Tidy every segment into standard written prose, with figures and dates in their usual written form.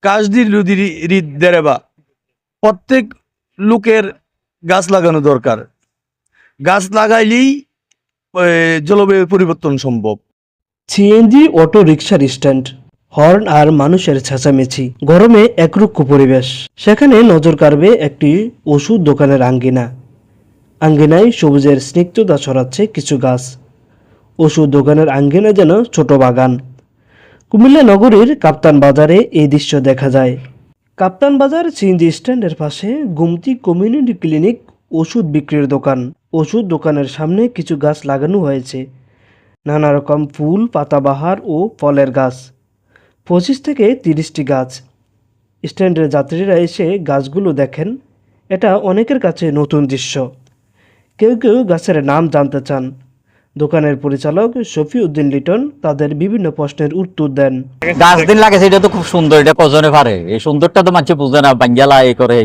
কাজদি লুদি রিদ দেরেবা প্রত্যেক লোকের গাছ লাগানো দরকার। গাছ লাগাইলেই জলবায়ু পরিবর্তন সম্ভব। সিএনজি অটো রিকশার স্ট্যান্ড, হর্ন আর মানুষের চেঁচামেচি, গরমে একরুক্ষ পরিবেশ। সেখানে নজর কাড়বে একটি ওষুধ দোকানের আঙ্গিনা। আঙ্গিনায় সবুজের স্নিগ্ধতা ছড়াচ্ছে কিছু গাছ। ওষুধ দোকানের আঙ্গিনা যেন ছোট বাগান। কুমিল্লা নগরীর কাপ্তান বাজারে এই দৃশ্য দেখা যায়। কাপ্তান বাজার সিএনজি স্ট্যান্ডের পাশে গুমতি কমিউনিটি ক্লিনিক ওষুধ বিক্রির দোকান। ওষুধ দোকানের সামনে কিছু গাছ লাগানো হয়েছে, নানা রকম ফুল, পাতাবাহার ও ফলের গাছ। 25 থেকে 30টি গাছ। স্ট্যান্ডের যাত্রীরা এসে গাছগুলো দেখেন। এটা অনেকের কাছে নতুন দৃশ্য। কেউ কেউ গাছের নাম জানতে চান। দোকানের পরিচালক শফিউদ্দিন লিটন তাদের বিভিন্ন প্রশ্নের উত্তর দেন। গাছ দিন লাগেছে, এটা তো খুব সুন্দর, এটা কজনে পারে, এই সুন্দরটা তো মানুষ বুঝে না, বাঙ্গালা এই করে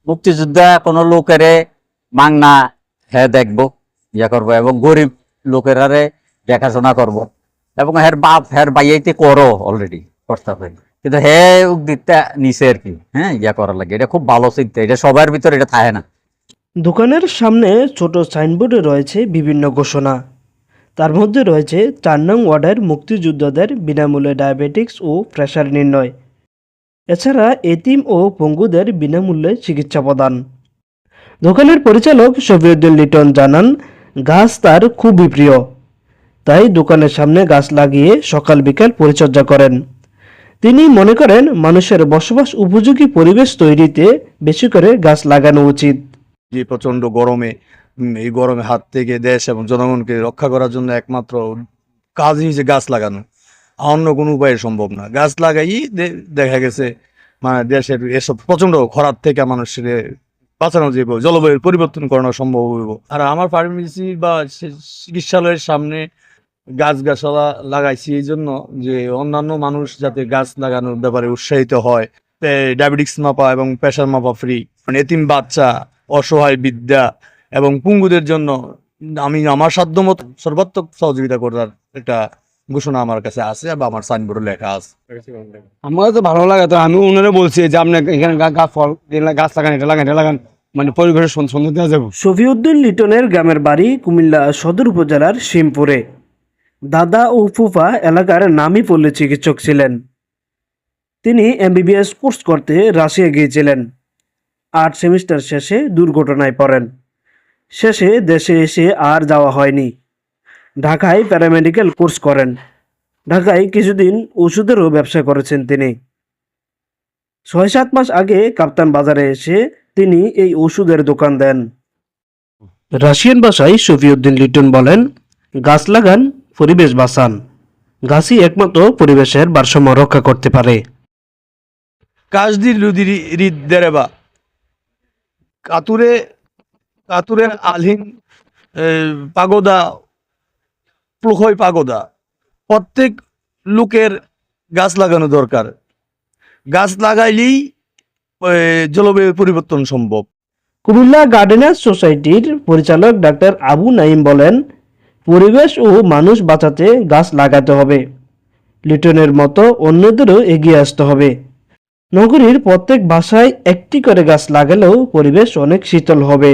মুক্তিযোদ্ধা কোনো লোকেরে মাংনা হ্যাঁ দেখবো, ইয়া করবো, এবং গরিব লোকেরারে দেখাশোনা করব, এবং হের বাপ হের বাইয়াইতে করো অলরেডি প্রস্তাবে, কিন্তু হ্যাঁ উদ্দিকটা নিচে আর কি, হ্যাঁ ইয়া করার লাগে। এটা খুব ভালো চিন্তা, এটা সবার ভিতরে এটা থাকে না। দোকানের সামনে ছোট সাইনবোর্ডে রয়েছে বিভিন্ন ঘোষণা। তার মধ্যে রয়েছে 4 নং ওয়ার্ডের মুক্তিযোদ্ধাদের বিনামূল্যে ডায়াবেটিক্স ও প্রেশার নির্ণয়। এছাড়া এতিম ও পঙ্গুদের বিনামূল্যে চিকিৎসা প্রদান। দোকানের পরিচালক শফিউদ্দিন লিটন জানান, গাছ তার খুবই প্রিয়, তাই দোকানের সামনে গাছ লাগিয়ে সকাল বিকাল পরিচর্যা করেন। তিনি মনে করেন মানুষের বসবাস উপযোগী পরিবেশ তৈরিতে বেশি করে গাছ লাগানো উচিত। যে প্রচন্ড গরমে এই গরমে হাত থেকে দেশ এবং জনগণকে রক্ষা করার জন্য একমাত্র কাজই হচ্ছে গাছ লাগানো। অন্য কোনো উপায়ে সম্ভব না। গাছ লাগাই দেখা গেছে মানে দেশের এসব প্রচন্ড খরার থেকে মানুষের বাঁচানো যাবে, জলবায়ুর পরিবর্তন করানো সম্ভব হইব। আর আমার ফার্মেসি বা চিকিৎসালয়ের সামনে গাছগাছালা লাগাইছি এই জন্য যে অন্যান্য মানুষ যাতে গাছ লাগানোর ব্যাপারে উৎসাহিত হয়। ডায়াবেটিক্স মাপা এবং প্রেশার মাপা ফ্রি, এতিম বাচ্চা, অসহায় বিদ্যা এবং পঙ্গুদের জন্য আমি আমার সাধ্যমতো সর্বাত্মক সহযোগিতা করার একটা ঘোষণা আমার কাছে আছে বা আমার সাইনবোর্ডে লেখা আছে। আমার তো ভালো লাগে, তো আমি ওনারা বলছি যে আপনি এখানে ফল গাছ লাগান, এটা লাগান, মানে পরিবেশের সুন্দর দেওয়া যাবে। শফিউদ্দিন লিটনের গ্রামের বাড়ি কুমিল্লা সদর উপজেলার শিমপুরে। দাদা ও ফুফা এলাকার নামী পল্লী চিকিৎসক ছিলেন। তিনি এমবিবিএস কোর্স করতে রাশিয়া গিয়েছিলেন। 8 সেমিস্টার শেষে দুর্ঘটনায় পড়েন। শেষে দেশে এসে আর যাওয়া হয়নি। ঢাকায় প্যারামেডিক্যাল কোর্স করেন। ঢাকায় কিছুদিন ওষুধেরও ব্যবসা করেছেন তিনি। 6-7 মাস আগে কাপ্তান বাজারে এসে তিনি এই ওষুধের দোকান দেন। রাশিয়ান ভাষায় শফিউদ্দিন লিটন বলেন, গাছ লাগান, পরিবেশ বাঁচান। গাছই একমাত্র পরিবেশের ভারসাম্য রক্ষা করতে পারে। কাজদি লুদি রিদ দেরেবা কাতুরের আলহিন পাগোদা প্রখয় পাগোদা প্রত্যেক লোকের গাছ লাগানো দরকার। গাছ লাগাইলেই জলবায়ু পরিবর্তন সম্ভব। কুমিল্লা গার্ডেনার্স সোসাইটির পরিচালক ডাক্তার আবু নাইম বলেন, পরিবেশ ও মানুষ বাঁচাতে গাছ লাগাতে হবে। লিটনের মতো অন্যদেরও এগিয়ে আসতে হবে। নগরীর প্রত্যেক বাসায় একটি করে গাছ লাগালেও পরিবেশ অনেক শীতল হবে।